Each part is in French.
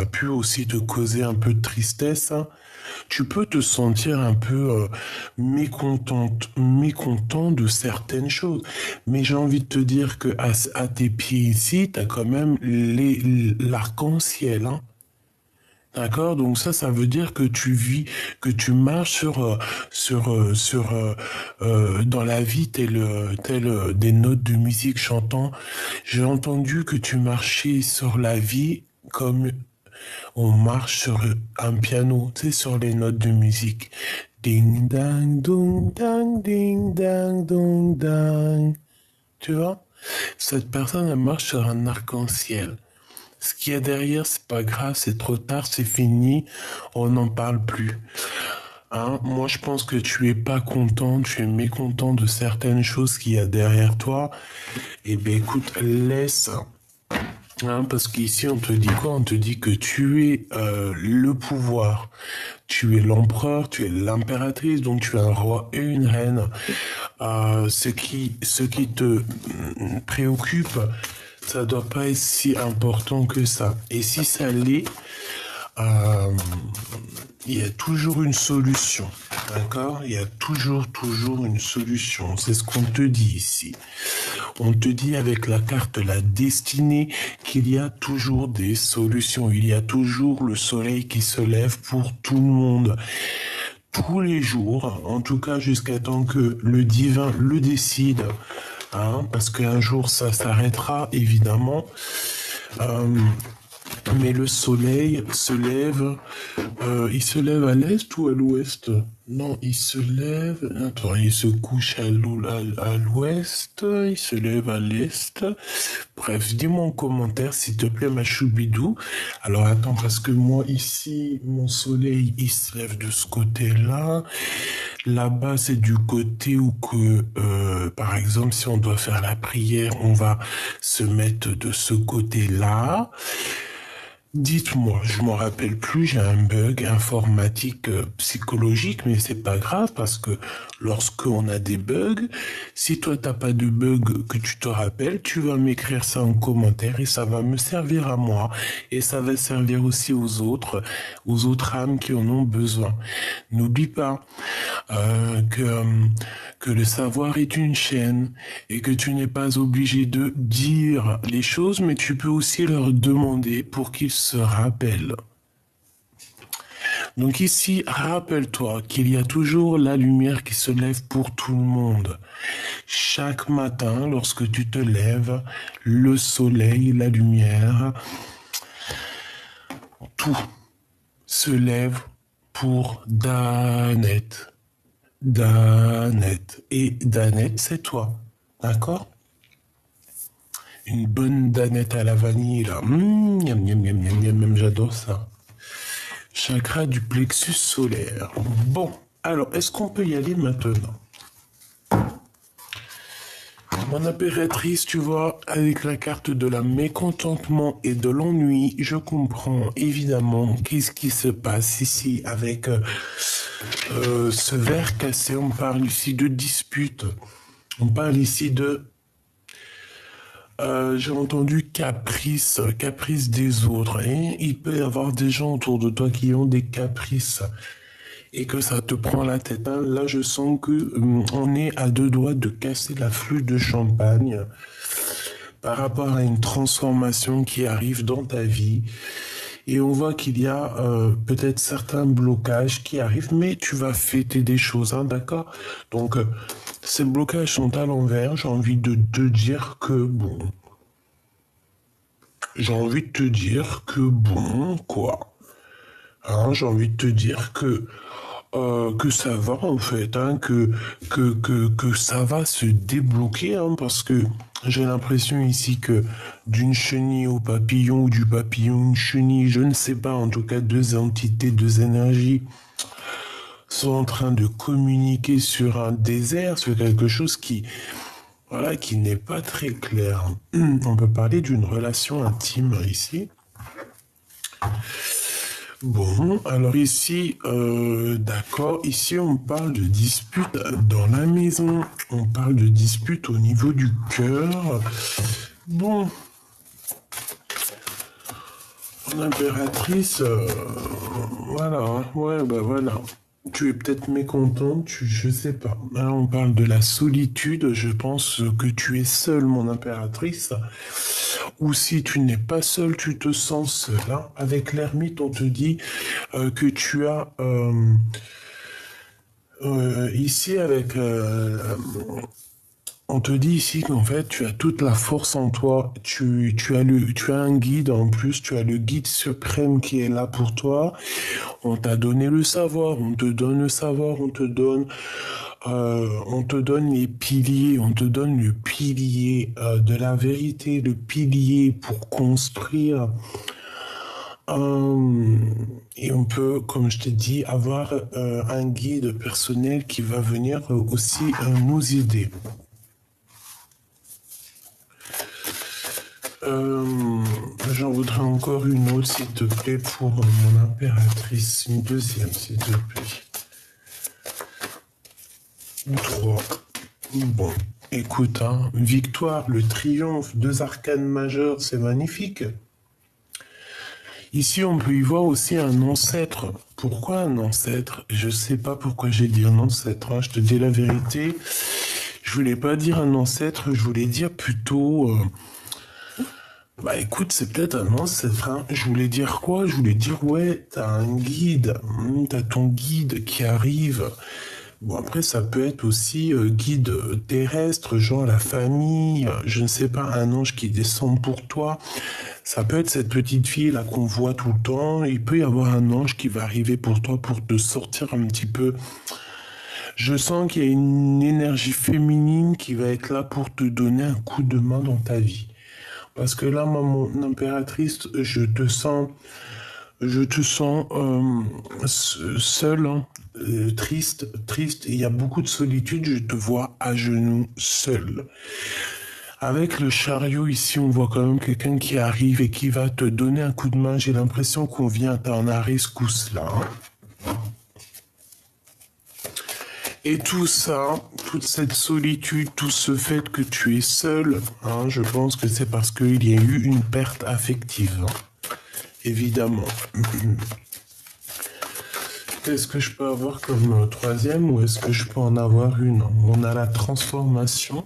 pu aussi te causer un peu de tristesse, hein. Tu peux te sentir un peu mécontent de certaines choses. Mais j'ai envie de te dire que à tes pieds ici, tu as quand même l'arc-en-ciel, hein. D'accord? Donc ça veut dire que tu vis, que tu marches dans la vie tel des notes de musique chantant. J'ai entendu que tu marchais sur la vie comme on marche sur un piano, tu sais, sur les notes de musique. Ding dang dong dang ding dang dong dang. Tu vois? Cette personne, elle marche sur un arc-en-ciel. Ce qu'il y a derrière, c'est pas grave, c'est trop tard, c'est fini, on n'en parle plus. Hein? Moi, je pense que tu es pas content, tu es mécontent de certaines choses qu'il y a derrière toi. Eh bien, écoute, laisse. Hein, parce qu'ici, on te dit quoi? On te dit que tu es le pouvoir. Tu es l'empereur, tu es l'impératrice, donc tu es un roi et une reine. Ce qui te préoccupe, ça doit pas être si important que ça. Et si ça l'est, euh, il y a toujours une solution. D'accord? Il y a toujours une solution. C'est ce qu'on te dit ici. On te dit avec la carte la destinée qu'il y a toujours des solutions. Il y a toujours le soleil qui se lève pour tout le monde. Tous les jours, en tout cas jusqu'à temps que le divin le décide. Hein, parce qu'un jour ça s'arrêtera évidemment. Mais le soleil se lève, il se lève à l'est ou à l'ouest? Non, il se lève, attends, il se couche à l'ouest, il se lève à l'est. Bref, dis-moi en commentaire, s'il te plaît, ma choubidou. Alors attends, parce que moi ici, mon soleil, il se lève de ce côté-là. Là-bas, c'est du côté où que, par exemple, si on doit faire la prière, on va se mettre de ce côté-là. Dites-moi, je m'en rappelle plus, j'ai un bug informatique psychologique, mais c'est pas grave parce que lorsque on a des bugs, si toi t'as pas de bug que tu te rappelles, tu vas m'écrire ça en commentaire et ça va me servir à moi et ça va servir aussi aux autres âmes qui en ont besoin. N'oublie pas que le savoir est une chaîne et que tu n'es pas obligé de dire les choses, mais tu peux aussi leur demander pour qu'ils se rappellent. Donc ici, rappelle-toi qu'il y a toujours la lumière qui se lève pour tout le monde. Chaque matin, lorsque tu te lèves, le soleil, la lumière, tout se lève pour Danette. Danette. Et Danette, c'est toi. D'accord? Une bonne danette à la vanille, là. Miam, miam, miam, miam, miam, miam, j'adore ça. Chakra du plexus solaire. Bon, alors, est-ce qu'on peut y aller maintenant? Mon impératrice, tu vois, avec la carte de la mécontentement et de l'ennui, je comprends évidemment qu'est-ce qui se passe ici avec ce verre cassé. On parle ici de dispute. On parle ici de... j'ai entendu caprice des autres. Et il peut y avoir des gens autour de toi qui ont des caprices et que ça te prend la tête. Hein. Là, je sens que on est à deux doigts de casser la flûte de champagne par rapport à une transformation qui arrive dans ta vie. Et on voit qu'il y a peut-être certains blocages qui arrivent, mais tu vas fêter des choses, hein, d'accord? Donc, ces blocages sont à l'envers. J'ai envie de te dire que, bon... J'ai envie de te dire que, bon, quoi. Hein, j'ai envie de te dire que ça va, en fait, hein, que ça va se débloquer, hein, parce que j'ai l'impression ici que d'une chenille au papillon, ou du papillon une chenille, je ne sais pas, en tout cas, deux entités, deux énergies sont en train de communiquer sur un désert, sur quelque chose qui, voilà, qui n'est pas très clair. On peut parler d'une relation intime ici. Bon, alors ici, d'accord, ici on parle de dispute dans la maison, on parle de dispute au niveau du cœur. Bon, L'impératrice, voilà, ouais, bah voilà. Tu es peut-être mécontent, je sais pas. Là, on parle de la solitude, je pense que tu es seule, mon impératrice. Ou si tu n'es pas seule, tu te sens seule, hein. Avec l'ermite, on te dit que tu as ici avec on te dit ici qu'en fait, tu as toute la force en toi. Tu as un guide en plus. Tu as le guide suprême qui est là pour toi. On t'a donné le savoir. On te donne le savoir. On te donne les piliers. On te donne le pilier de la vérité, le pilier pour construire. Et on peut, comme je t'ai dit, avoir un guide personnel qui va venir aussi nous aider. J'en voudrais encore une autre, s'il te plaît, pour mon impératrice. Une deuxième, s'il te plaît. Ou trois. Bon, écoute, hein, victoire, le triomphe, 2 arcanes majeures, c'est magnifique. Ici, on peut y voir aussi un ancêtre. Pourquoi un ancêtre? Je sais pas pourquoi j'ai dit un ancêtre, hein. Je te dis la vérité. Je voulais pas dire un ancêtre, je voulais dire plutôt... Bah écoute, c'est peut-être un ancêtre, hein. Je voulais dire quoi? Je voulais dire, ouais, t'as un guide, t'as ton guide qui arrive. Bon, après, ça peut être aussi guide terrestre, genre la famille, je ne sais pas, un ange qui descend pour toi. Ça peut être cette petite fille là qu'on voit tout le temps. Il peut y avoir un ange qui va arriver pour toi pour te sortir un petit peu. Je sens qu'il y a une énergie féminine qui va être là pour te donner un coup de main dans ta vie. Parce que là, moi, mon impératrice, je te sens seule, hein, triste. Il y a beaucoup de solitude. Je te vois à genoux, seule. Avec le chariot ici, on voit quand même quelqu'un qui arrive et qui va te donner un coup de main. J'ai l'impression qu'on vient à t'en rescousse là, hein. Et tout ça, toute cette solitude, tout ce fait que tu es seul, hein, je pense que c'est parce qu'il y a eu une perte affective, hein, évidemment. Qu'est-ce que je peux avoir comme troisième ou est-ce que je peux en avoir une? On a la transformation.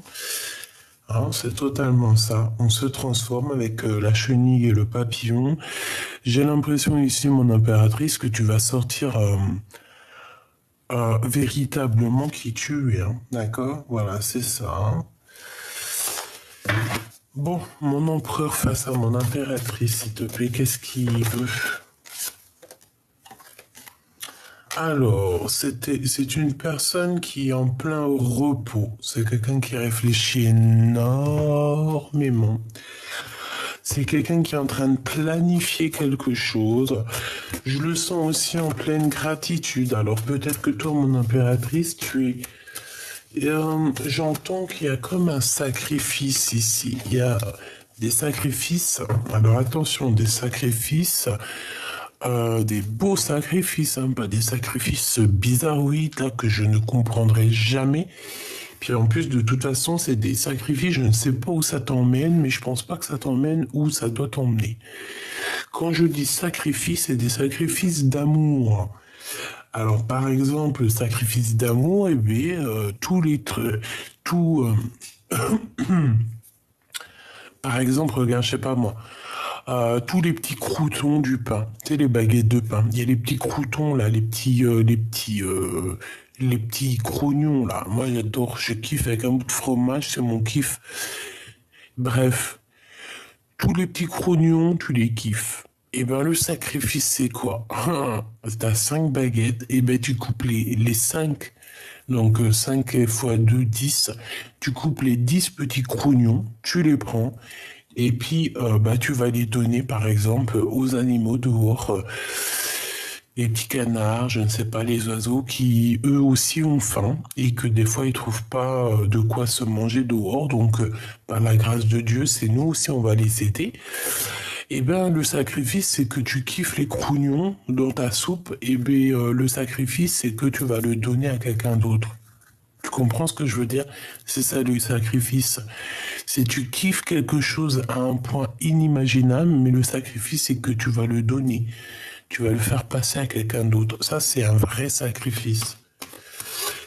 Hein, c'est totalement ça. On se transforme avec la chenille et le papillon. J'ai l'impression ici, mon impératrice, que tu vas sortir... véritablement qui tu es, hein. D'accord? Voilà, c'est ça, hein. Bon, mon empereur face à mon impératrice, s'il te plaît, qu'est-ce qu'il veut? Alors, c'est une personne qui est en plein repos. C'est quelqu'un qui réfléchit énormément. C'est quelqu'un qui est en train de planifier quelque chose. Je le sens aussi en pleine gratitude. Alors peut-être que toi, mon impératrice, tu es... j'entends qu'il y a comme un sacrifice ici. Il y a des sacrifices. Alors attention, des sacrifices, des beaux sacrifices, hein, pas des sacrifices bizarroïdes là, que je ne comprendrai jamais. Puis en plus, de toute façon, c'est des sacrifices, je ne sais pas où ça t'emmène, mais je pense pas que ça t'emmène où ça doit t'emmener. Quand je dis sacrifice, c'est des sacrifices d'amour. Alors, par exemple, le sacrifice d'amour, eh bien, tous les trucs, tout, par exemple, regarde, je sais pas moi, tous les petits croûtons du pain, tu sais, les baguettes de pain. Il y a les petits croûtons là, les petits crognons là. Moi, j'adore, je kiffe avec un bout de fromage, c'est mon kiff. Bref, tous les petits crognons, tu les kiffes. Et ben le sacrifice, c'est quoi? T'as 5 baguettes, et ben tu coupes les 5. Donc 5 fois 2, 10. Tu coupes les 10 petits crognons, tu les prends, et puis bah, tu vas les donner par exemple aux animaux dehors. Les petits canards, je ne sais pas, les oiseaux qui eux aussi ont faim et que des fois ils trouvent pas de quoi se manger dehors. Donc par la grâce de Dieu, c'est nous aussi on va les aider. Et ben le sacrifice c'est que tu kiffes les crognons dans ta soupe. Et ben le sacrifice c'est que tu vas le donner à quelqu'un d'autre. Tu comprends ce que je veux dire? C'est ça le sacrifice. C'est tu kiffes quelque chose à un point inimaginable, mais le sacrifice, c'est que tu vas le donner. Tu vas le faire passer à quelqu'un d'autre. Ça, c'est un vrai sacrifice.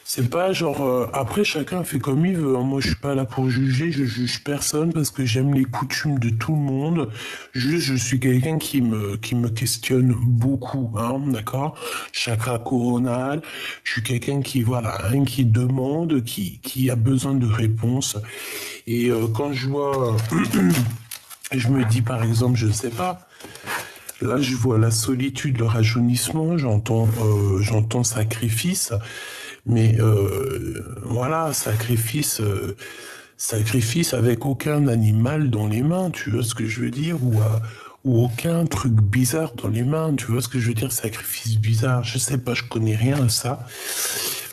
C'est pas genre après chacun fait comme il veut, hein. Moi je suis pas là pour juger, je juge personne parce que j'aime les coutumes de tout le monde. Juste je suis quelqu'un qui me questionne beaucoup, hein, d'accord? Chakra coronal, je suis quelqu'un qui voilà, hein, qui demande, qui a besoin de réponses. Et quand je vois je me dis par exemple, je sais pas, là je vois la solitude, le rajeunissement, j'entends sacrifice. Mais voilà, sacrifice avec aucun animal dans les mains, tu vois ce que je veux dire, ou aucun truc bizarre dans les mains, tu vois ce que je veux dire, sacrifice bizarre, je sais pas, je connais rien à ça.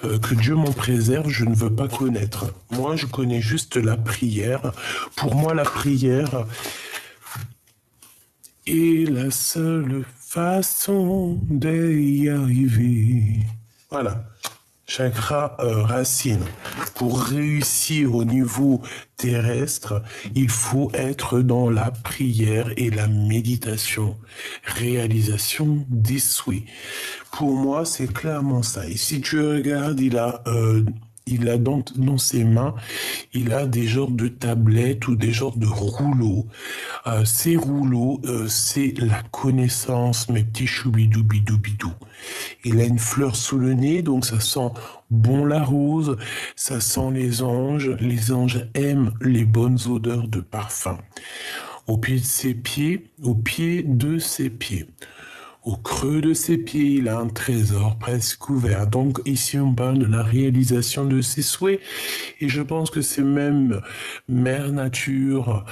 Que Dieu m'en préserve, je ne veux pas connaître. Moi, je connais juste la prière. Pour moi, la prière est la seule façon d'y arriver. Voilà. Chakra racine. Pour réussir au niveau terrestre, il faut être dans la prière et la méditation. Réalisation des souhaits. Pour moi, c'est clairement ça. Et si tu regardes, il a dans ses mains, il a des genres de tablettes ou des genres de rouleaux. Ces rouleaux, c'est la connaissance, mes petits choubidoubidou. Il a une fleur sous le nez, donc ça sent bon la rose, ça sent les anges. Les anges aiment les bonnes odeurs de parfum. Au pied de ses pieds. Au creux de ses pieds, il a un trésor presque ouvert. Donc ici, on parle de la réalisation de ses souhaits. Et je pense que c'est même Mère Nature,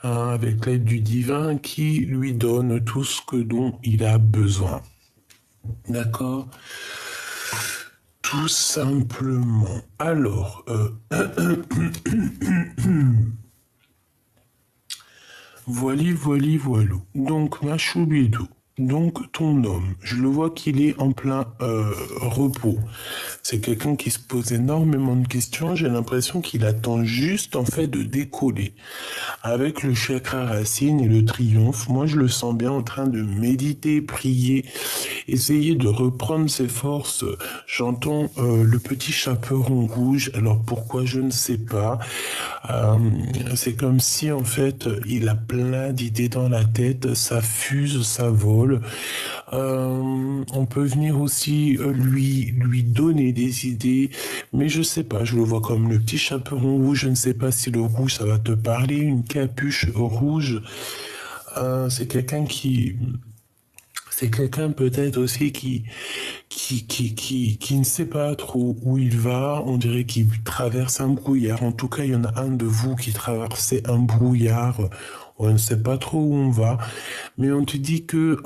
hein, avec l'aide du divin, qui lui donne tout ce dont il a besoin. D'accord? Tout simplement. Alors, voilou. Donc, Machoubidou. Donc, ton homme, je le vois qu'il est en plein repos. C'est quelqu'un qui se pose énormément de questions. J'ai l'impression qu'il attend juste, en fait, de décoller. Avec le chakra racine et le triomphe, moi, je le sens bien en train de méditer, prier, essayer de reprendre ses forces. J'entends le petit chaperon rouge. Alors, pourquoi, je ne sais pas. C'est comme si, en fait, il a plein d'idées dans la tête. Ça fuse, ça vole. On peut venir aussi lui donner des idées, mais je sais pas, je le vois comme le petit chaperon rouge, je ne sais pas si le rouge ça va te parler, une capuche rouge, c'est quelqu'un peut-être aussi qui ne sait pas trop où il va, on dirait qu'il traverse un brouillard, en tout cas il y en a un de vous qui traversez un brouillard, on ne sait pas trop où on va, mais on te dit que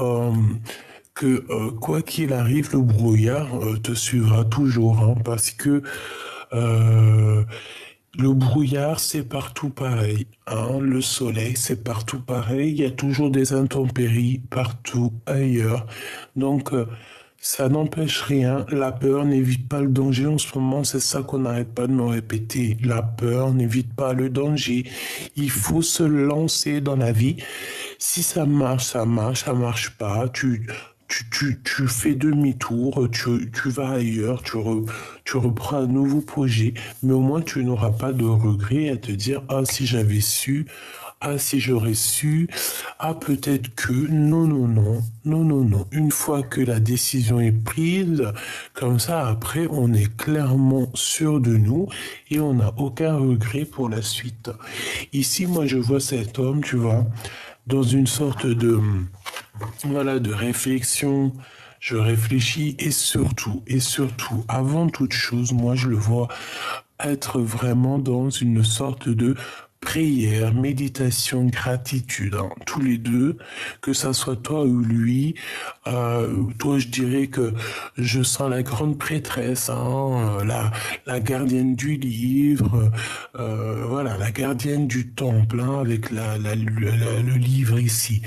quoi qu'il arrive, le brouillard te suivra toujours, hein, parce que euh, le brouillard, c'est partout pareil, hein. Le soleil, c'est partout pareil. Il y a toujours des intempéries partout ailleurs. Donc, ça n'empêche rien. La peur n'évite pas le danger. En ce moment, c'est ça qu'on n'arrête pas de me répéter. La peur n'évite pas le danger. Il faut se lancer dans la vie. Si ça marche, ça marche. Ça marche pas, tu fais demi-tour, tu vas ailleurs, tu reprends un nouveau projet, mais au moins tu n'auras pas de regrets à te dire, ah si j'avais su, ah si j'aurais su, ah peut-être que, non. Une fois que la décision est prise, comme ça après on est clairement sûr de nous et on n'a aucun regret pour la suite. Ici moi je vois cet homme, tu vois, dans une sorte de voilà, de réflexion, je réfléchis et surtout, avant toute chose, moi je le vois être vraiment dans une sorte de prière, méditation, gratitude, hein, tous les deux, que ça soit toi ou lui. Toi, je dirais que je sens la grande prêtresse, hein, la gardienne du livre, voilà, la gardienne du temple, hein, avec le livre ici.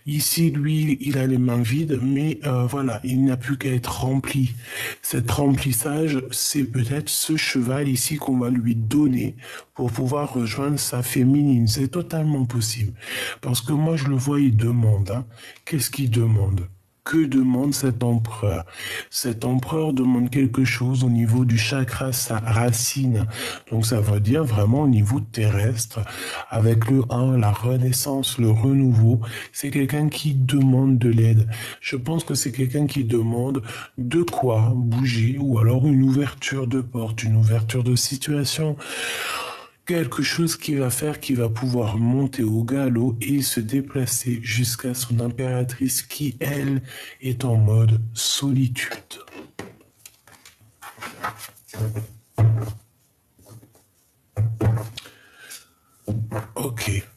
Ici, lui, il a les mains vides, mais voilà, il n'a plus qu'à être rempli. Cet remplissage, c'est peut-être ce cheval ici qu'on va lui donner pour pouvoir rejoindre sa féminine. C'est totalement possible. Parce que moi, je le vois, il demande. Hein. Qu'est-ce qu'il demande? Que demande cet empereur? Cet empereur demande quelque chose au niveau du chakra, sa racine. Donc ça veut dire vraiment au niveau terrestre, avec le 1, la renaissance, le renouveau. C'est quelqu'un qui demande de l'aide. Je pense que c'est quelqu'un qui demande de quoi bouger, ou alors une ouverture de porte, une ouverture de situation. Quelque chose qui va faire qu'il va pouvoir monter au galop et se déplacer jusqu'à son impératrice qui, elle, est en mode solitude. Ok.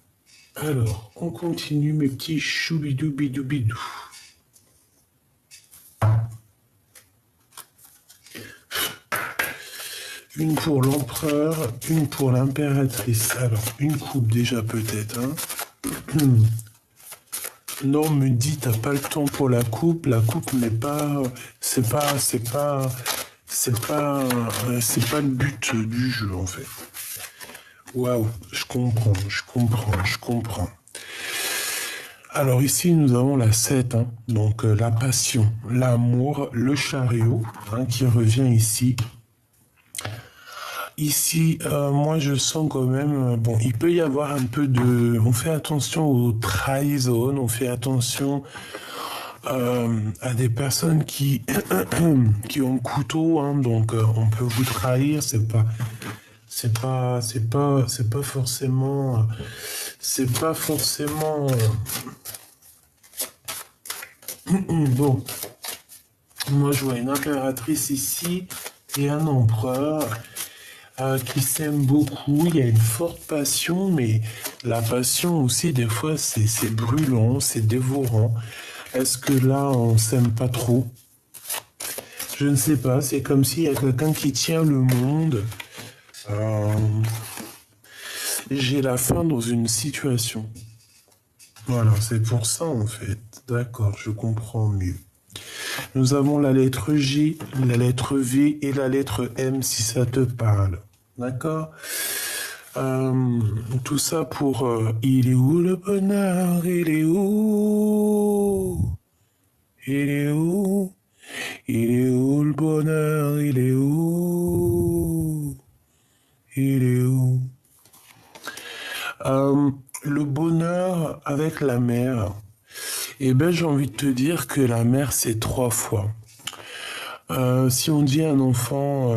Alors, on continue mes petits choubidou bidou bidou. Une pour l'empereur, une pour l'impératrice. Alors, une coupe déjà peut-être, hein. Non, me dit, t'as pas le temps pour la coupe. La coupe n'est pas, c'est pas le but du jeu en fait. Waouh, je comprends. Alors ici, nous avons la 7, hein, donc la passion, l'amour, le chariot, hein, qui revient ici. Ici, moi, je sens quand même, bon, il peut y avoir un peu de... On fait attention aux trahisons, on fait attention à des personnes qui, qui ont le couteau, hein, donc on peut vous trahir, c'est pas forcément, bon. Moi, je vois une impératrice ici et un empereur qui s'aiment beaucoup. Il y a une forte passion, mais la passion aussi, des fois, c'est brûlant, c'est dévorant. Est-ce que là, on s'aime pas trop? Je ne sais pas. C'est comme s'il y a quelqu'un qui tient le monde. J'ai la faim dans une situation. Voilà, c'est pour ça en fait. D'accord, je comprends mieux. Nous avons la lettre J, la lettre V et la lettre M si ça te parle. D'accord. Tout ça pour il est où le bonheur? Il est où? Il est où? Il est où le bonheur? Il est où? Il est où? Le bonheur avec la mère. Eh ben, j'ai envie de te dire que la mère, c'est 3 fois. Si on dit à un enfant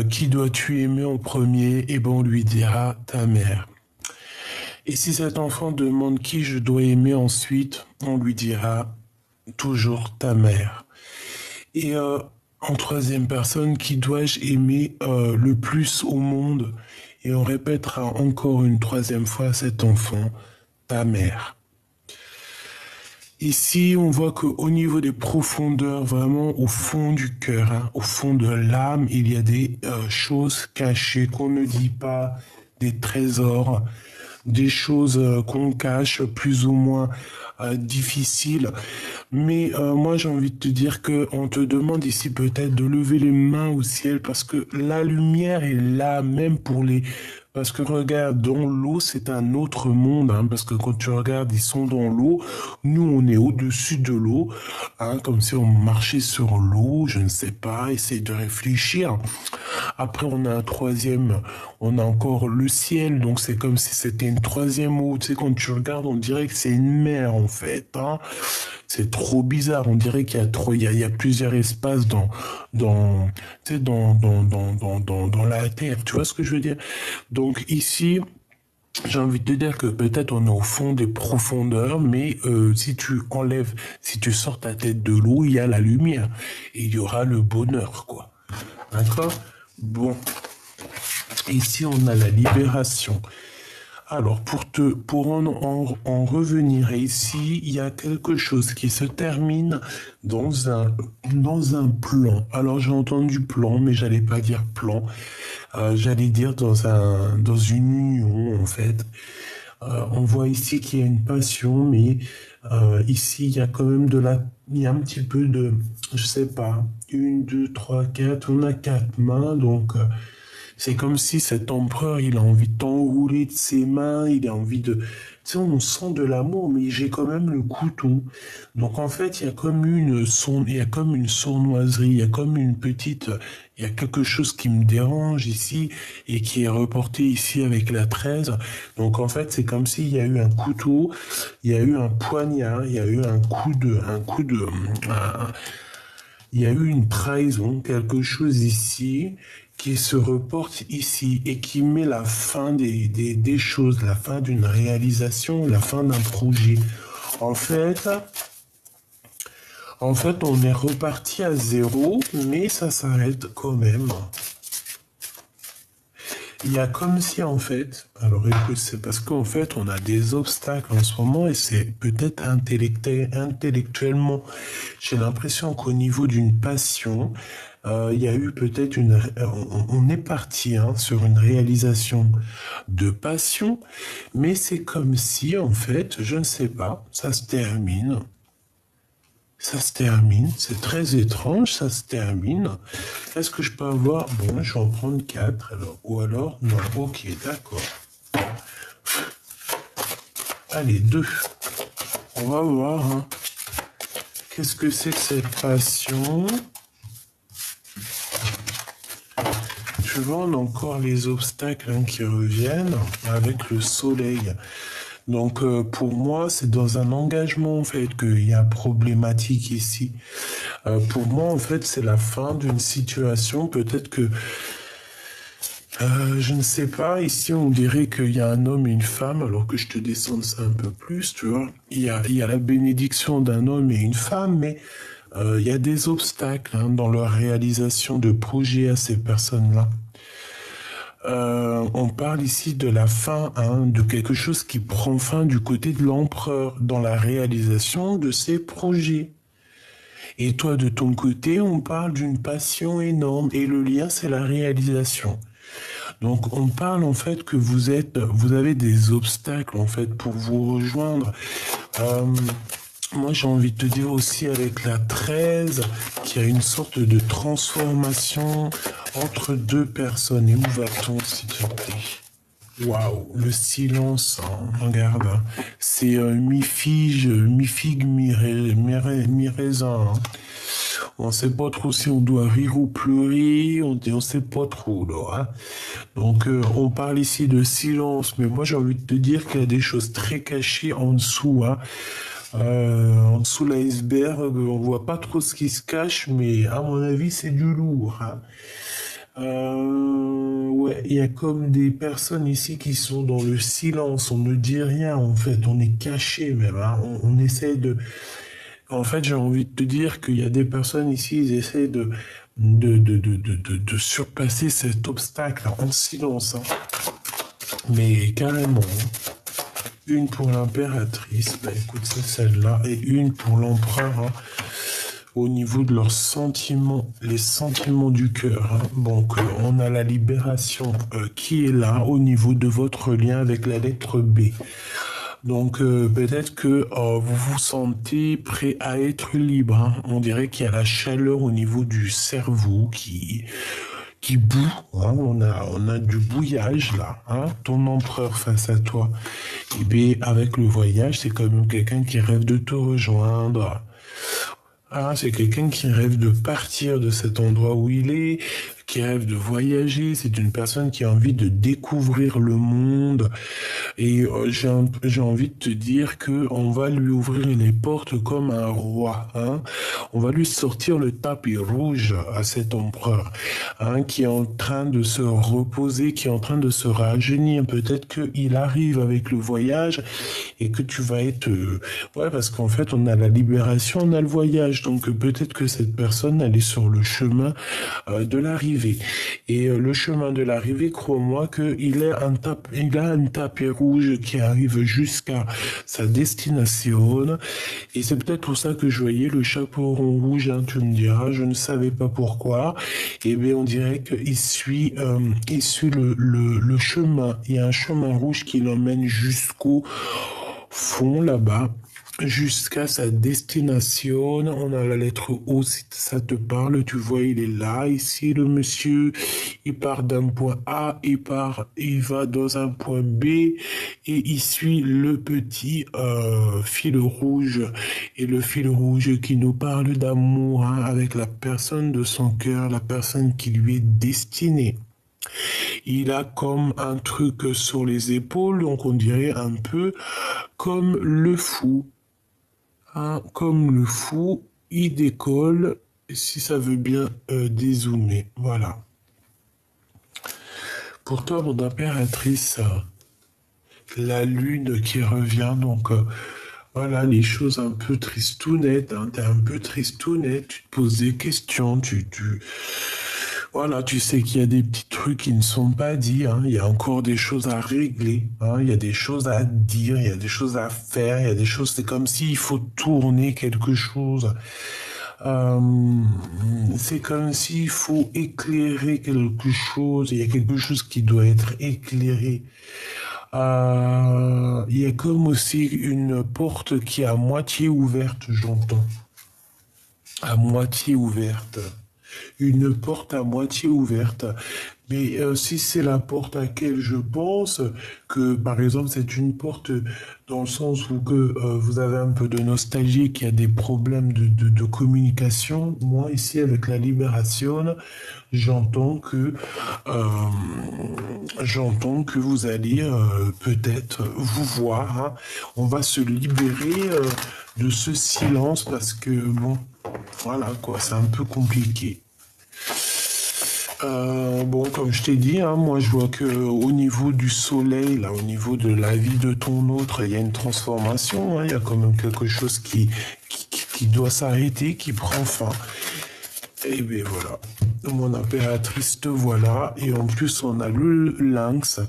qui dois-tu aimer en premier, eh ben, on lui dira ta mère. Et si cet enfant demande qui je dois aimer ensuite, on lui dira toujours ta mère. Et en troisième personne, qui dois-je aimer le plus au monde? Et on répétera encore une troisième fois à cet enfant, ta mère. Ici, on voit qu'au niveau des profondeurs, vraiment au fond du cœur, hein, au fond de l'âme, il y a des choses cachées qu'on ne dit pas, des trésors, des choses qu'on cache plus ou moins difficiles. Mais moi, j'ai envie de te dire que on te demande ici peut-être de lever les mains au ciel parce que la lumière est là même pour les... Parce que regarde, dans l'eau, c'est un autre monde, hein, parce que quand tu regardes, ils sont dans l'eau. Nous, on est au-dessus de l'eau, hein, comme si on marchait sur l'eau, je ne sais pas, essaye de réfléchir. Après, on a un troisième, on a encore le ciel, donc c'est comme si c'était une troisième eau. Tu sais, quand tu regardes, on dirait que c'est une mer, en fait, hein. C'est trop bizarre. On dirait qu'il y a trop, il y a plusieurs espaces tu sais, dans la Terre. Tu vois ce que je veux dire? Donc ici, j'ai envie de te dire que peut-être on est au fond des profondeurs, mais si tu sors ta tête de l'eau, il y a la lumière et il y aura le bonheur, quoi. D'accord? Bon. Ici, on a la libération. Alors, pour en revenir ici, il y a quelque chose qui se termine dans un plan. Alors, j'ai entendu plan, mais j'allais pas dire plan. J'allais dire dans une union, en fait. On voit ici qu'il y a une passion, mais Ici, il y a quand même il y a un petit peu de, je sais pas, une, deux, trois, quatre, on a quatre mains, donc c'est comme si cet empereur, il a envie de t'enrouler de ses mains, il a envie de... Tu sais, on sent de l'amour, mais j'ai quand même le couteau. Donc en fait, il y a comme une sournoiserie, il y a comme une petite... Il y a quelque chose qui me dérange ici et qui est reporté ici avec la 13. Donc en fait, c'est comme s'il y a eu un couteau, il y a eu un poignard, il y a eu il y a eu une trahison, quelque chose ici qui se reporte ici et qui met la fin des choses, la fin d'une réalisation, la fin d'un projet. En fait, on est reparti à zéro, mais ça s'arrête quand même. Il y a comme si en fait, alors écoute, c'est parce qu'en fait on a des obstacles en ce moment et c'est peut-être intellectuellement. J'ai l'impression qu'au niveau d'une passion, il y a eu peut-être on est parti sur une réalisation de passion, mais c'est comme si en fait, je ne sais pas, ça se termine. Ça se termine, c'est très étrange, ça se termine. Est-ce que je peux avoir... Bon, je vais en prendre 4, alors. Ou alors, non, ok, d'accord. Allez, 2. On va voir, hein. Qu'est-ce que c'est que cette passion? Je vois, on a encore les obstacles qui reviennent avec le soleil. Donc pour moi, c'est dans un engagement en fait qu'il y a problématique ici. Pour moi, en fait, c'est la fin d'une situation. Peut-être que je ne sais pas. Ici, on dirait qu'il y a un homme et une femme, alors que je te descende ça un peu plus, tu vois. Il y a la bénédiction d'un homme et une femme, mais il y a des obstacles dans leur réalisation de projets à ces personnes-là. On parle ici de la fin, de quelque chose qui prend fin du côté de l'empereur dans la réalisation de ses projets. Et toi, de ton côté, on parle d'une passion énorme et le lien, c'est la réalisation. Donc, on parle en fait que vous avez des obstacles en fait pour vous rejoindre. Moi, j'ai envie de te dire aussi avec la 13 qu'il y a une sorte de transformation entre deux personnes. Et où va-t-on, s'il te plaît? Waouh, le silence, regarde, c'est mi-figue, mi-raisin. On sait pas trop si on doit rire ou pleurer, on sait pas trop, là. Hein. Donc, on parle ici de silence, mais moi, j'ai envie de te dire qu'il y a des choses très cachées en dessous, hein. En dessous de l'iceberg, on voit pas trop ce qui se cache, mais à mon avis, c'est du lourd. Hein. Ouais, il y a comme des personnes ici qui sont dans le silence, on ne dit rien en fait, on est caché même, hein. On essaie de... En fait, j'ai envie de te dire qu'il y a des personnes ici, ils essaient de surpasser cet obstacle en silence, hein. Mais carrément. Hein. Une pour l'impératrice, bah écoute, c'est celle-là, et une pour l'empereur, hein, au niveau de leurs sentiments, les sentiments du cœur. Hein. Donc, on a la libération qui est là au niveau de votre lien avec la lettre B. Donc, peut-être que vous vous sentez prêt à être libre. Hein. On dirait qu'il y a la chaleur au niveau du cerveau qui bout, hein, on a du bouillage là, hein, ton empereur face à toi. Et bien avec le voyage, c'est quand même quelqu'un qui rêve de te rejoindre. Ah, c'est quelqu'un qui rêve de partir de cet endroit où il est, qui rêve de voyager. C'est une personne qui a envie de découvrir le monde. Et j'ai envie de te dire que on va lui ouvrir les portes comme un roi. Hein. On va lui sortir le tapis rouge à cet empereur, hein, qui est en train de se reposer, qui est en train de se rajeunir. Peut-être qu'il arrive avec le voyage et que tu vas être... ouais, parce qu'en fait, on a la libération, on a le voyage. Donc peut-être que cette personne, elle est sur le chemin de l'arrivée. Et le chemin de l'arrivée, crois-moi qu'il il a un tapis rouge qui arrive jusqu'à sa destination. Et c'est peut-être pour ça que je voyais le chapeau rond rouge, hein, tu me diras, je ne savais pas pourquoi. Et bien, on dirait qu'il suit le chemin. Il y a un chemin rouge qui l'emmène jusqu'au fond là-bas. jusqu'à sa destination. On a la lettre O, si ça te parle, tu vois, il est là. Ici, le monsieur, il part d'un point A, il va dans un point B et il suit le petit fil rouge. Et le fil rouge qui nous parle d'amour, hein, avec la personne de son cœur, la personne qui lui est destinée. Il a comme un truc sur les épaules, donc on dirait un peu comme le fou. Hein, comme le fou, il décolle, si ça veut bien dézoomer. Voilà. Pour toi, mon impératrice, la lune qui revient, donc voilà, les choses un peu tristounettes, hein, t'es un peu tristounette, tu te poses des questions, voilà, tu sais qu'il y a des petits trucs qui ne sont pas dits, hein, il y a encore des choses à régler, hein, il y a des choses à dire, il y a des choses à faire, il y a des choses, c'est comme s'il faut tourner quelque chose. Euh, c'est comme s'il faut éclairer quelque chose, il y a quelque chose qui doit être éclairé. Il y a comme aussi une porte qui est à moitié ouverte, j'entends. À moitié ouverte. Une porte à moitié ouverte. Mais si c'est la porte à laquelle je pense, que par exemple c'est une porte dans le sens où que vous avez un peu de nostalgie, qu'il y a des problèmes de communication, moi ici avec la libération, j'entends que euh, j'entends que vous allez peut-être vous voir. Hein. On va se libérer de ce silence parce que bon, voilà quoi, c'est un peu compliqué. Bon, comme je t'ai dit, hein, moi je vois que au niveau du soleil, là, au niveau de la vie de ton autre, il y a une transformation. Hein, il y a quand même quelque chose qui doit s'arrêter, qui prend fin. Et bien voilà, mon impératrice te voilà. Et en plus, on a le lynx.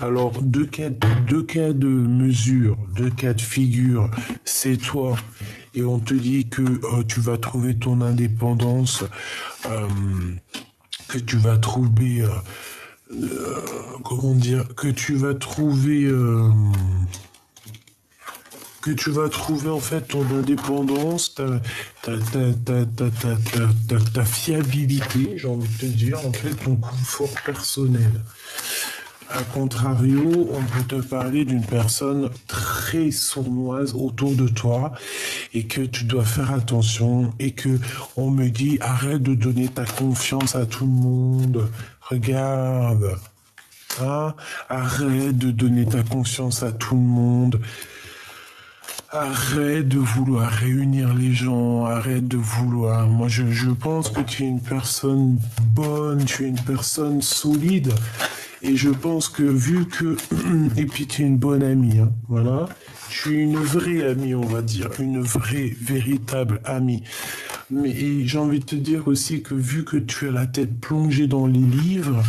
Alors, deux cas de mesure, deux cas de figure, c'est toi. Et on te dit que tu vas trouver ton indépendance. Que tu vas trouver, comment dire, que tu vas trouver en fait ton indépendance, ta fiabilité, j'ai envie de te dire, en fait, ton confort personnel. A contrario, on peut te parler d'une personne très sournoise autour de toi et que tu dois faire attention et que on me dit arrête de donner ta confiance à tout le monde. Regarde, hein, arrête de donner ta confiance à tout le monde. Arrête de vouloir réunir les gens, arrête de vouloir. Moi, je pense que tu es une personne bonne, tu es une personne solide. Et je pense que vu que... Et puis tu es une bonne amie, hein, voilà. Tu es une vraie amie, on va dire. Une vraie, véritable amie. Mais j'ai envie de te dire aussi que vu que tu as la tête plongée dans les livres,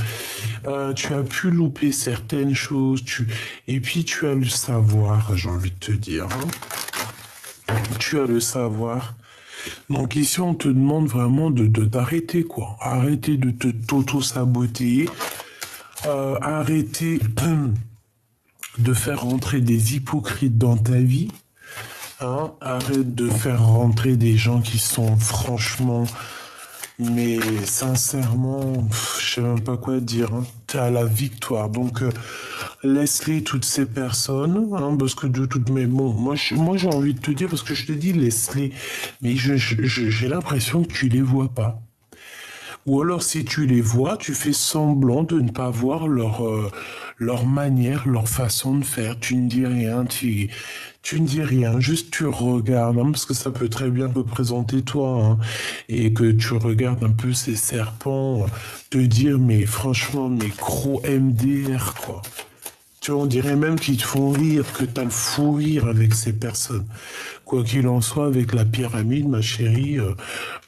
tu as pu louper certaines choses. Et puis tu as le savoir, j'ai envie de te dire. Hein. Tu as le savoir. Donc ici, on te demande vraiment d'arrêter, quoi. Arrêter de t'auto-saboter. Arrêter de faire rentrer des hypocrites dans ta vie. Hein, arrête de faire rentrer des gens qui sont franchement, mais sincèrement, je sais même pas quoi dire. Hein. T'es à la victoire. Donc, laisse-les toutes ces personnes, hein, parce que de toutes mes... Bon, moi j'ai envie de te dire, parce que je te dis laisse-les, mais j'ai l'impression que tu les vois pas. Ou alors, si tu les vois, tu fais semblant de ne pas voir leur manière, leur façon de faire. Tu ne dis rien, tu ne dis rien, juste tu regardes, hein, parce que ça peut très bien représenter toi, hein, et que tu regardes un peu ces serpents, te dire, mais franchement, mais gros MDR, quoi. Tu vois, on dirait même qu'ils te font rire, que tu as le fou rire avec ces personnes. Quoi qu'il en soit, avec la pyramide, ma chérie,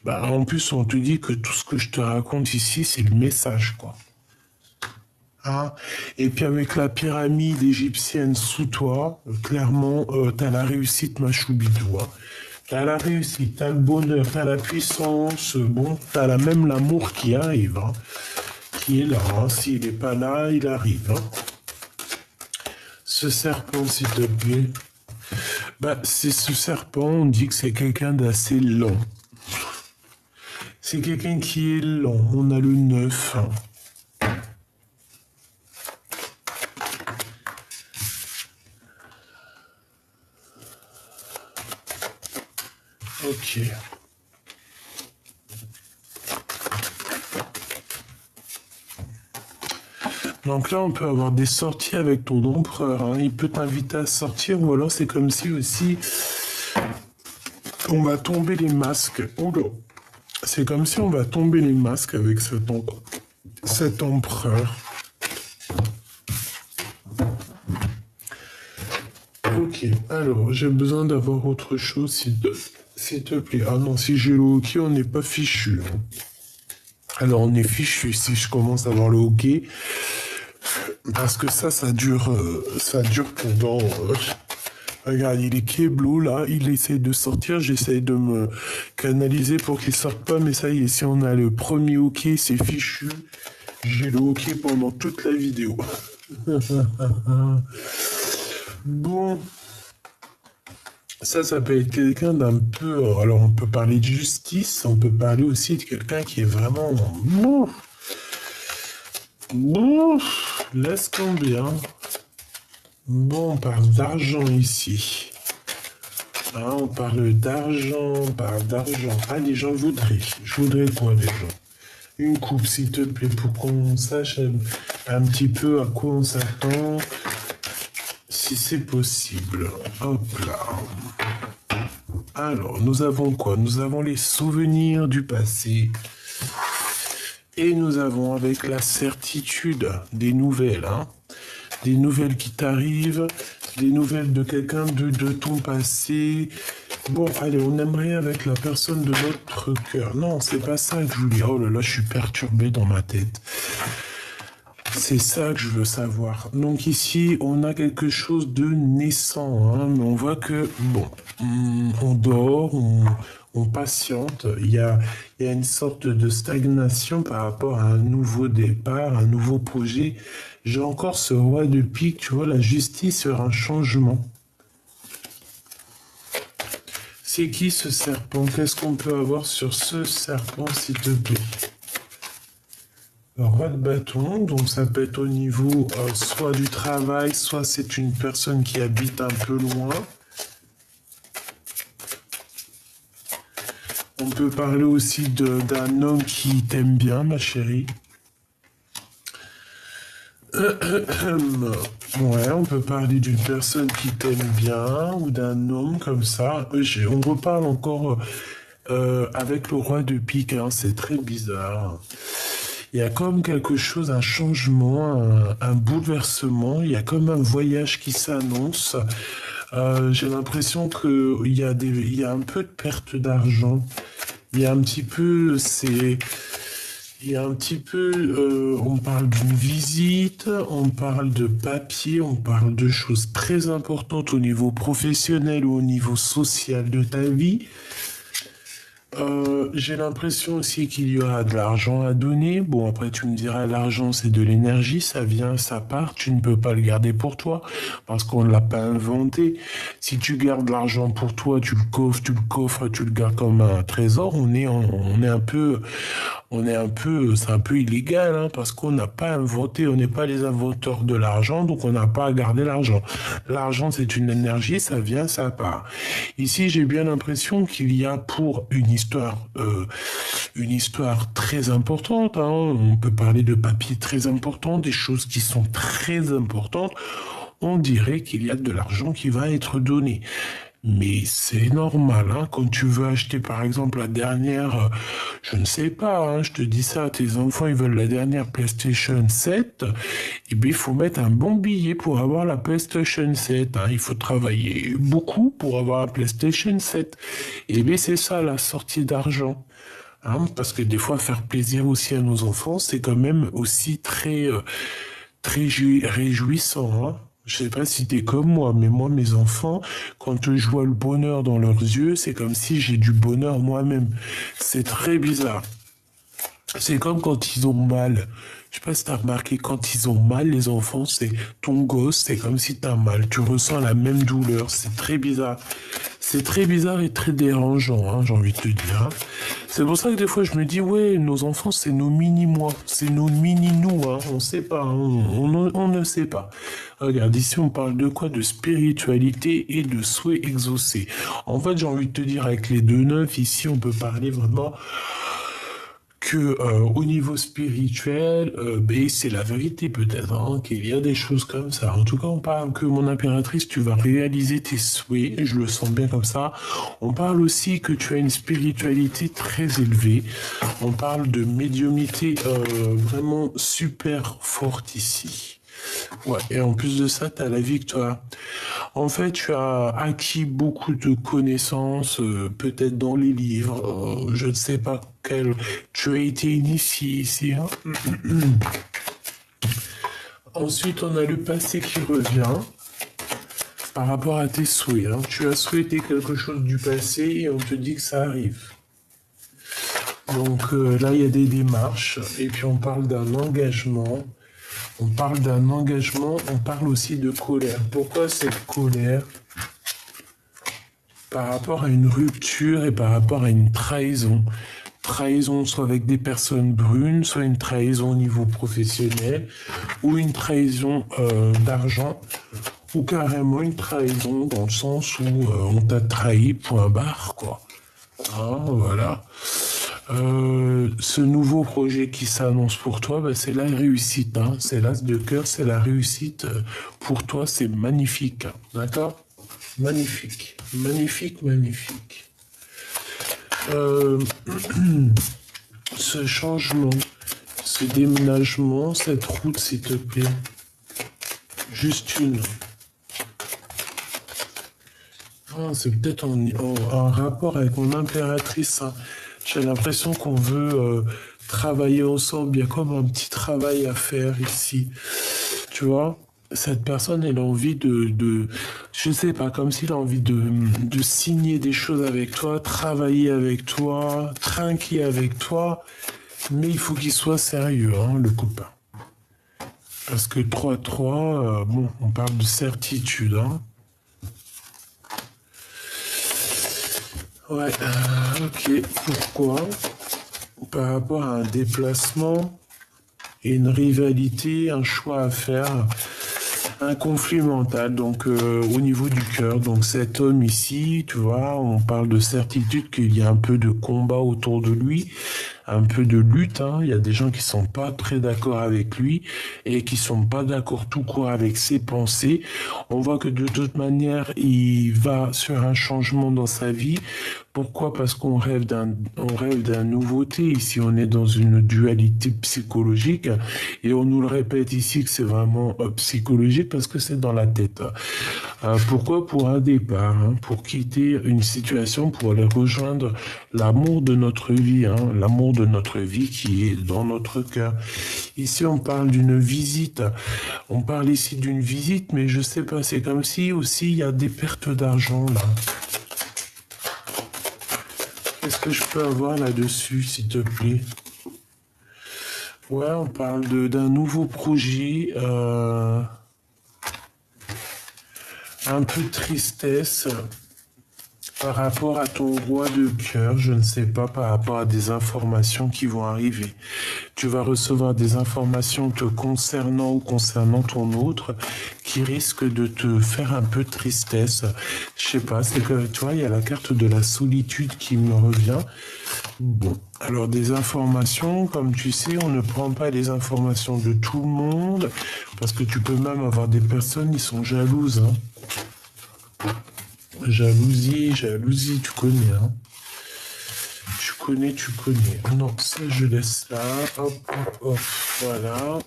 bah, en plus, on te dit que tout ce que je te raconte ici, c'est le message, quoi. Hein. Et puis avec la pyramide égyptienne sous toi, clairement, t'as la réussite, ma choubidou. Hein. T'as la réussite, t'as le bonheur, t'as la puissance, bon, t'as même l'amour qui arrive, hein, qui est là. Hein. S'il n'est pas là, il arrive. Hein. Ce serpent, s'il te plaît. Bah, c'est ce serpent, on dit que c'est quelqu'un d'assez lent. C'est quelqu'un qui est lent. On a le 9. Ok. Donc là, on peut avoir des sorties avec ton empereur. Hein. Il peut t'inviter à sortir, ou alors c'est comme si aussi on va tomber les masques. Oh là. C'est comme si on va tomber les masques avec cet empereur. Ok, alors j'ai besoin d'avoir autre chose, s'il te plaît. Ah non, si j'ai le hockey, on n'est pas fichu. Hein. Alors on est fichu si je commence à avoir le hockey. Parce que ça dure pendant... regarde, il est Keblo, là, il essaie de sortir, j'essaie de me canaliser pour qu'il sorte pas, mais ça y est, si on a le premier hockey, c'est fichu. J'ai le hockey pendant toute la vidéo. Bon, ça peut être quelqu'un d'un peu... Alors, on peut parler de justice, on peut parler aussi de quelqu'un qui est vraiment... Bon, laisse tomber, hein. Bon, on parle d'argent ici. Hein, on parle d'argent, Allez, j'en voudrais. Je voudrais quoi, déjà? Une coupe, s'il te plaît, pour qu'on sache un petit peu à quoi on s'attend. Si c'est possible. Hop là. Alors, nous avons quoi? Nous avons les souvenirs du passé. Et nous avons avec la certitude des nouvelles, hein. Des nouvelles qui t'arrivent, des nouvelles de quelqu'un de ton passé. Bon, allez, on aimerait avec la personne de notre cœur. Non, c'est pas ça que je voulais. Oh là là, je suis perturbé dans ma tête. C'est ça que je veux savoir. Donc ici, on a quelque chose de naissant, hein, mais on voit que, bon, on dort, on patiente. Il y a une sorte de stagnation par rapport à un nouveau départ, un nouveau projet. J'ai encore ce roi de pique, tu vois, la justice sur un changement. C'est qui ce serpent? Qu'est-ce qu'on peut avoir sur ce serpent, s'il te plaît? Le roi de bâton, donc ça peut être au niveau soit du travail, soit c'est une personne qui habite un peu loin. On peut parler aussi d'un homme qui t'aime bien, ma chérie. Ouais, on peut parler d'une personne qui t'aime bien ou d'un homme comme ça. On reparle encore avec le roi de pique, hein, c'est très bizarre. Il y a comme quelque chose, un changement, un bouleversement. Il y a comme un voyage qui s'annonce. J'ai l'impression qu'il y a un peu de perte d'argent. Il y a un petit peu, on parle d'une visite, on parle de papier, on parle de choses très importantes au niveau professionnel ou au niveau social de ta vie. J'ai l'impression aussi qu'il y aura de l'argent à donner. Bon, après, tu me diras, l'argent, c'est de l'énergie, ça vient, ça part. Tu ne peux pas le garder pour toi parce qu'on ne l'a pas inventé. Si tu gardes l'argent pour toi, tu le coffres, tu le gardes comme un trésor, c'est un peu illégal, hein, parce qu'on n'a pas inventé, on n'est pas les inventeurs de l'argent, donc on n'a pas à garder l'argent. L'argent, c'est une énergie, ça vient, ça part. Ici, j'ai bien l'impression qu'il y a pour une histoire très importante, hein. On peut parler de papier très important, des choses qui sont très importantes. On dirait qu'il y a de l'argent qui va être donné. Mais c'est normal, hein, quand tu veux acheter par exemple la dernière, je ne sais pas, hein, je te dis ça, tes enfants ils veulent la dernière PlayStation 7, eh bien il faut mettre un bon billet pour avoir la PlayStation 7, hein, il faut travailler beaucoup pour avoir la PlayStation 7. Eh bien c'est ça la sortie d'argent. Hein, parce que des fois faire plaisir aussi à nos enfants, c'est quand même aussi très réjouissant, hein. Je sais pas si t'es comme moi, mais moi, mes enfants, quand je vois le bonheur dans leurs yeux, c'est comme si j'ai du bonheur moi-même. C'est très bizarre. C'est comme quand ils ont mal. Je sais pas si t'as remarqué, quand ils ont mal, les enfants, c'est ton gosse, c'est comme si t'as mal. Tu ressens la même douleur. C'est très bizarre. C'est très bizarre et très dérangeant, hein, j'ai envie de te dire. Hein. C'est pour ça que des fois, je me dis, ouais, nos enfants, c'est nos mini-moi. C'est nos mini-nous, hein. On sait pas, hein. On ne sait pas. Regarde, ici, on parle de quoi? De spiritualité et de souhait exaucé. En fait, j'ai envie de te dire, avec les deux neufs, ici, on peut parler vraiment que au niveau spirituel, ben, c'est la vérité peut-être, hein, qu'il y a des choses comme ça. En tout cas, on parle que mon impératrice, tu vas réaliser tes souhaits, je le sens bien comme ça. On parle aussi que tu as une spiritualité très élevée. On parle de médiumnité vraiment super forte ici. Ouais, et en plus de ça, tu as la victoire. En fait, tu as acquis beaucoup de connaissances, peut-être dans les livres, je ne sais pas quel. Tu as été initié ici, hein. Ensuite, on a le passé qui revient par rapport à tes souhaits. Hein. Tu as souhaité quelque chose du passé et on te dit que ça arrive. Donc là, il y a des démarches et puis on parle d'un engagement. On parle d'un engagement, on parle aussi de colère. Pourquoi cette colère? Par rapport à une rupture et par rapport à une trahison. Trahison soit avec des personnes brunes, soit une trahison au niveau professionnel, ou une trahison d'argent, ou carrément une trahison dans le sens où on t'a trahi, point barre, quoi. Hein, voilà. Ce nouveau projet qui s'annonce pour toi, ben, c'est la réussite. Hein. C'est l'as de cœur, c'est la réussite. Pour toi, c'est magnifique. Hein. D'accord? Magnifique. Magnifique, magnifique. Ce changement, ce déménagement, cette route, s'il te plaît. Juste une. Ah, c'est peut-être en rapport avec mon impératrice. Hein. J'ai l'impression qu'on veut travailler ensemble. Il y a comme un petit travail à faire ici. Tu vois, cette personne, elle a envie je sais pas, comme s'il a envie de signer des choses avec toi, travailler avec toi, trinquer avec toi. Mais il faut qu'il soit sérieux, hein, le copain. Parce que 3-3, bon, on parle de certitude, hein. Ouais, ok. Pourquoi? Par rapport à un déplacement et une rivalité, un choix à faire, un conflit mental, donc au niveau du cœur. Donc cet homme ici, tu vois, on parle de certitude qu'il y a un peu de combat autour de lui, un peu de lutte. Hein. Il y a des gens qui sont pas très d'accord avec lui et qui sont pas d'accord tout court avec ses pensées. On voit que de toute manière, il va sur un changement dans sa vie. Pourquoi? Parce qu'on rêve d'un nouveauté. Ici, on est dans une dualité psychologique et on nous le répète ici que c'est vraiment psychologique parce que c'est dans la tête. Pourquoi? Pour un départ, hein, pour quitter une situation, pour aller rejoindre l'amour de notre vie, hein, l'amour de notre vie qui est dans notre cœur. Ici, on parle d'une visite. On parle ici d'une visite, mais je sais pas, c'est comme si aussi il y a des pertes d'argent là. Qu'est-ce que je peux avoir là-dessus, s'il te plaît? Ouais, on parle d'un nouveau projet, un peu de tristesse par rapport à ton roi de cœur, je ne sais pas, par rapport à des informations qui vont arriver. Tu vas recevoir des informations te concernant ou concernant ton autre qui risquent de te faire un peu de tristesse. Je sais pas, c'est que, tu vois, il y a la carte de la solitude qui me revient. Bon, alors des informations, comme tu sais, on ne prend pas les informations de tout le monde, parce que tu peux même avoir des personnes qui sont jalouses, hein. Jalousie, tu connais, hein. Tu connais. Non, ça, je laisse là. Hop, hop, hop. Voilà.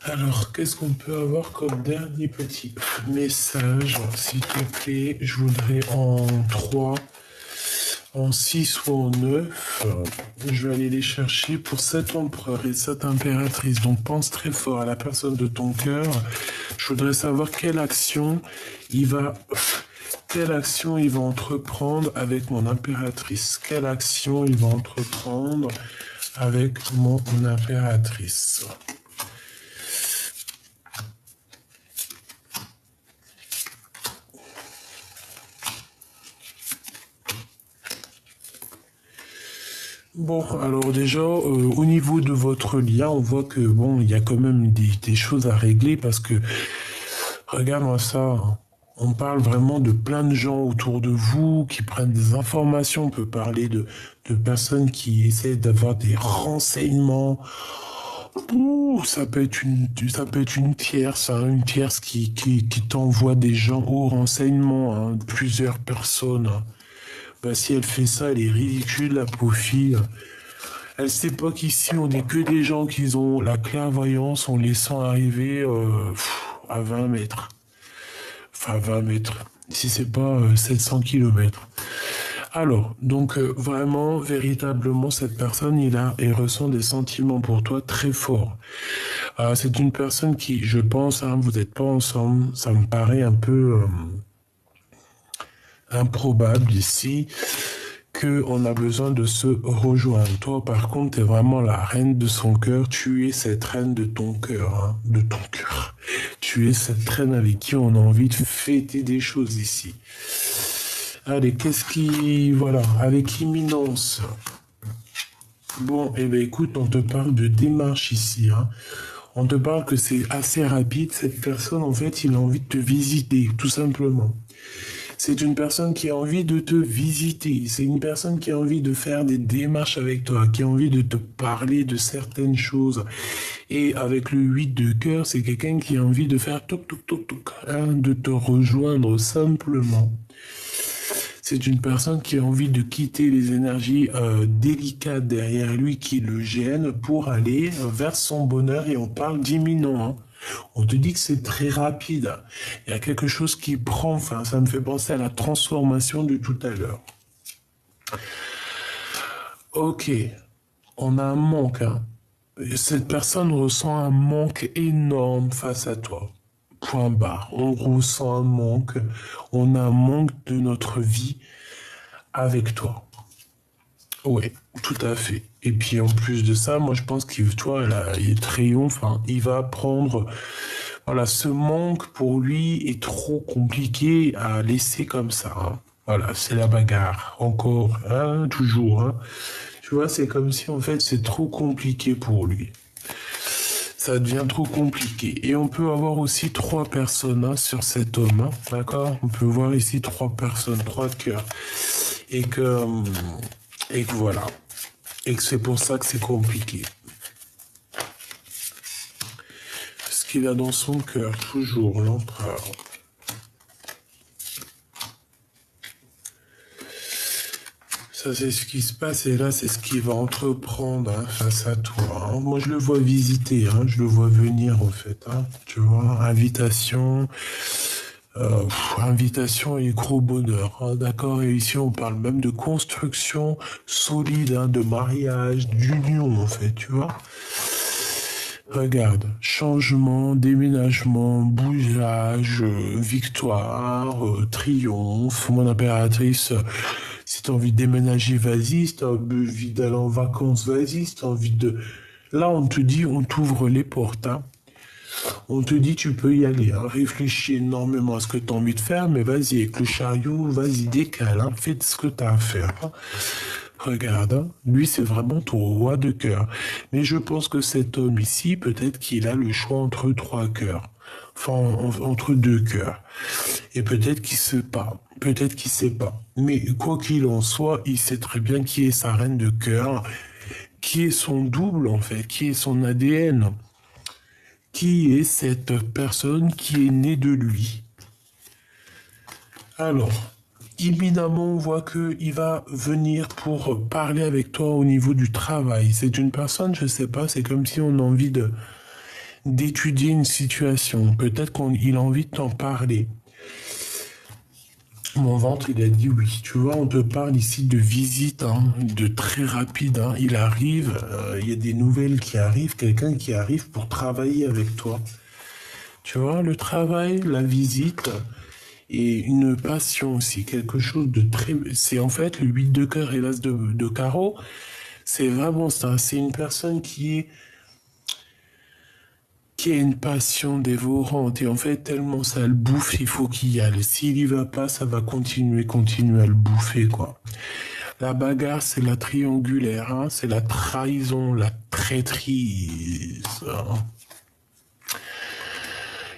Alors, qu'est-ce qu'on peut avoir comme dernier petit message? S'il te plaît, je voudrais en 3, en 6 ou en 9. Je vais aller les chercher pour cet empereur et cette impératrice. Donc, pense très fort à la personne de ton cœur. Je voudrais savoir quelle action il va quelle action il va entreprendre avec mon impératrice? Quelle action il va entreprendre avec mon impératrice? Bon, alors déjà, au niveau de votre lien, on voit que, bon, il y a quand même des choses à régler parce que, regarde-moi ça, hein. On parle vraiment de plein de gens autour de vous qui prennent des informations. On peut parler de personnes qui essaient d'avoir des renseignements. Ouh, ça peut être une tierce, hein, une tierce qui t'envoie des gens au renseignement, hein, plusieurs personnes, hein. Bah, si elle fait ça, elle est ridicule, la pauvre fille. Elle sait pas qu'ici, on n'est que des gens qui ont la clairvoyance en laissant arriver à 20 mètres. Enfin, 20 mètres. Si c'est pas 700 kilomètres. Alors, donc vraiment, véritablement, cette personne, elle ressent des sentiments pour toi très forts. C'est une personne qui, je pense, hein, vous n'êtes pas ensemble, ça me paraît un peu improbable ici qu'on a besoin de se rejoindre. Toi, par contre, tu es vraiment la reine de son cœur. Tu es cette reine de ton cœur, hein, de ton cœur. Tu es cette reine avec qui on a envie de fêter des choses ici. Allez, voilà, avec imminence. Bon, eh bien, écoute, on te parle de démarche ici, hein. On te parle que c'est assez rapide. Cette personne, en fait, il a envie de te visiter, tout simplement. C'est une personne qui a envie de te visiter. C'est une personne qui a envie de faire des démarches avec toi, qui a envie de te parler de certaines choses. Et avec le 8 de cœur, c'est quelqu'un qui a envie de faire toc toc toc toc, hein, de te rejoindre simplement. C'est une personne qui a envie de quitter les énergies délicates derrière lui qui le gênent pour aller vers son bonheur. Et on parle d'imminent, hein. On te dit que c'est très rapide. Il y a quelque chose qui prend, enfin, ça me fait penser à la transformation de tout à l'heure. Ok, on a un manque, hein. Cette personne ressent un manque énorme face à toi. Point barre. On ressent un manque. On a un manque de notre vie avec toi. Ouais, tout à fait. Et puis en plus de ça, moi je pense qu'il, toi, là, il triomphe, hein. Il va prendre, voilà, ce manque pour lui est trop compliqué à laisser comme ça, hein. Voilà, c'est la bagarre, encore, hein, toujours, hein. Tu vois, c'est comme si en fait c'est trop compliqué pour lui. Ça devient trop compliqué. Et on peut avoir aussi 3 personnes, hein, sur cet homme, hein, d'accord? On peut voir ici 3 personnes, 3 cœurs. Et que voilà. Et que c'est pour ça que c'est compliqué. Ce qu'il a dans son cœur, toujours l'empereur. Ça, c'est ce qui se passe et là, c'est ce qu'il va entreprendre, hein, face à toi, hein. Moi, je le vois visiter, hein, je le vois venir, en fait, hein. Tu vois, invitation, invitation et gros bonheur, hein, d'accord? Et ici, on parle même de construction solide, hein, de mariage, d'union, en fait, tu vois? Regarde, changement, déménagement, bougeage, victoire, triomphe, mon impératrice. Si t'as envie de déménager, vas-y. Si t'as envie d'aller en vacances, vas-y. Si t'as envie de... Là, on te dit, on t'ouvre les portes, hein. On te dit, tu peux y aller, hein. Réfléchis énormément à ce que t'as envie de faire, mais vas-y, avec le chariot, vas-y, décale, hein. Fais ce que t'as à faire, hein. Regarde, hein, lui c'est vraiment ton roi de cœur. Mais je pense que cet homme ici, peut-être qu'il a le choix entre 3 cœurs. Enfin, entre 2 cœurs. Et peut-être qu'il sait pas. Peut-être qu'il sait pas. Mais quoi qu'il en soit, il sait très bien qui est sa reine de cœur, qui est son double en fait, qui est son ADN, qui est cette personne qui est née de lui. Alors, imminemment, on voit qu'il va venir pour parler avec toi au niveau du travail. C'est une personne, je sais pas, c'est comme si on a envie d'étudier une situation. Peut-être qu'il a envie de t'en parler. Mon ventre, il a dit oui. Tu vois, on te parle ici de visite, hein, de très rapide, hein. Il arrive, il y a des nouvelles qui arrivent, quelqu'un qui arrive pour travailler avec toi. Tu vois, le travail, la visite... et une passion aussi, quelque chose de très... C'est en fait le 8 de cœur et l'as de carreau, c'est vraiment ça. C'est une personne qui a une passion dévorante et en fait tellement ça le bouffe, il faut qu'il y aille. S'il y va pas, ça va continuer à le bouffer, quoi. La bagarre, c'est la triangulaire, hein, c'est la trahison, la traîtrise, hein.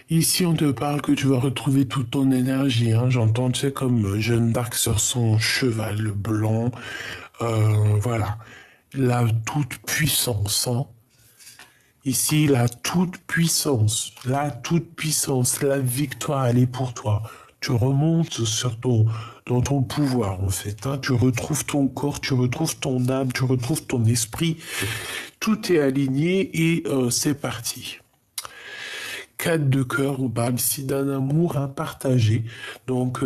Ici, on te parle que tu vas retrouver toute ton énergie, hein. J'entends, tu sais, comme Jeanne d'Arc sur son cheval blanc. Voilà. La toute-puissance, hein. Ici, la toute-puissance, la victoire, elle est pour toi. Tu remontes dans ton pouvoir, en fait, hein. Tu retrouves ton corps, tu retrouves ton âme, tu retrouves ton esprit. Tout est aligné et c'est parti. 4 de cœur, on parle ici d'un amour à partager. Donc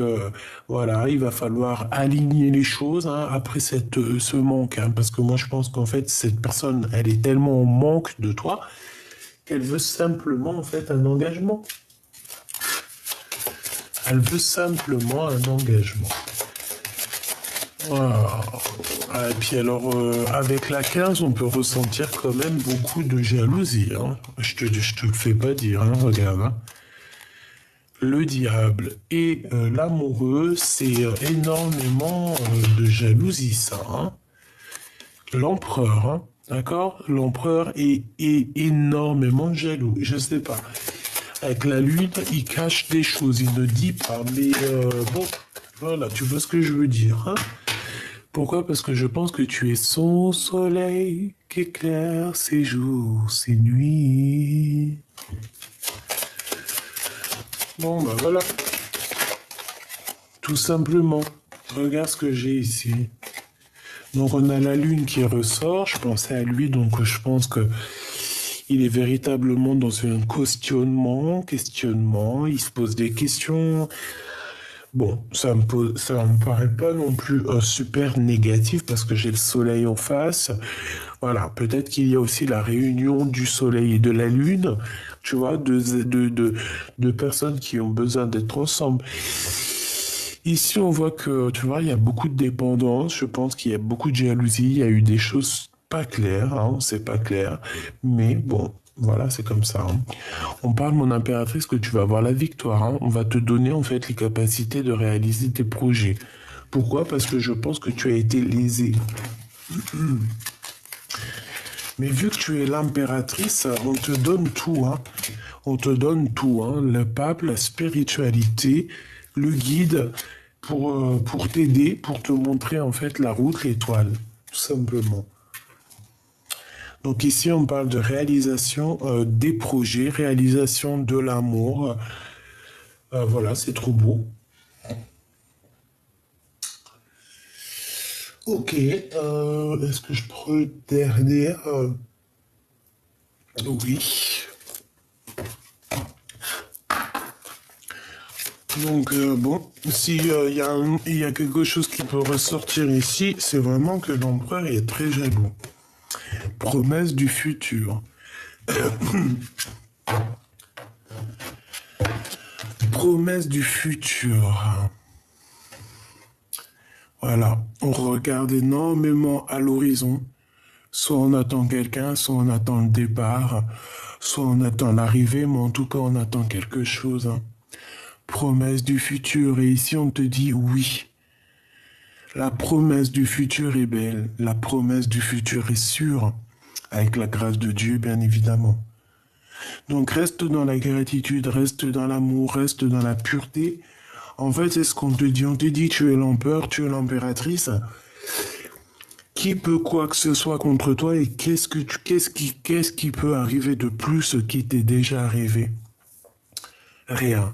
voilà, il va falloir aligner les choses, hein, après ce manque, hein, parce que moi je pense qu'en fait cette personne, elle est tellement en manque de toi qu'elle veut simplement en fait un engagement. Elle veut simplement un engagement. Voilà. Et puis alors, avec la 15, on peut ressentir quand même beaucoup de jalousie, hein. Je te le fais pas dire, hein, regarde, hein. Le diable et l'amoureux, c'est énormément de jalousie, ça, hein. L'empereur, hein, d'accord? L'empereur est énormément jaloux, je sais pas. Avec la lune, il cache des choses, il ne dit pas, mais bon, voilà, tu vois ce que je veux dire, hein? Pourquoi? Parce que je pense que tu es son soleil qui éclaire ses jours, ses nuits. Bon, bah voilà. Tout simplement. Regarde ce que j'ai ici. Donc on a la lune qui ressort, je pensais à lui, donc je pense que il est véritablement dans un questionnement, il se pose des questions. Bon, ça me paraît pas non plus super négatif parce que j'ai le soleil en face. Voilà, peut-être qu'il y a aussi la réunion du soleil et de la lune, tu vois, de personnes qui ont besoin d'être ensemble. Ici, on voit que, tu vois, il y a beaucoup de dépendance. Je pense qu'il y a beaucoup de jalousie. Il y a eu des choses pas claires, hein, c'est pas clair. Mais bon, voilà, c'est comme ça, hein. On parle, mon impératrice, que tu vas avoir la victoire, hein. On va te donner, en fait, les capacités de réaliser tes projets. Pourquoi? Parce que je pense que tu as été lésé. Mais vu que tu es l'impératrice, on te donne tout, hein. On te donne tout, hein. Le pape, la spiritualité, le guide pour t'aider, pour te montrer en fait la route, l'étoile, tout simplement. Donc ici, on parle de réalisation des projets, réalisation de l'amour. Voilà, c'est trop beau. Ok, est-ce que je prends une dernière? Oui. Donc bon, si il y a quelque chose qui peut ressortir ici, c'est vraiment que l'empereur est très jaloux. Promesse du futur. Promesse du futur. Voilà, on regarde énormément à l'horizon. Soit on attend quelqu'un, soit on attend le départ, soit on attend l'arrivée, mais en tout cas on attend quelque chose, hein. Promesse du futur, et ici on te dit oui. La promesse du futur est belle, la promesse du futur est sûre, avec la grâce de Dieu, bien évidemment. Donc reste dans la gratitude, reste dans l'amour, reste dans la pureté. En fait, c'est ce qu'on te dit. On te dit, tu es l'empereur, tu es l'impératrice. Qui peut quoi que ce soit contre toi et qu'est-ce qui peut arriver de plus qui t'est déjà arrivé? Rien.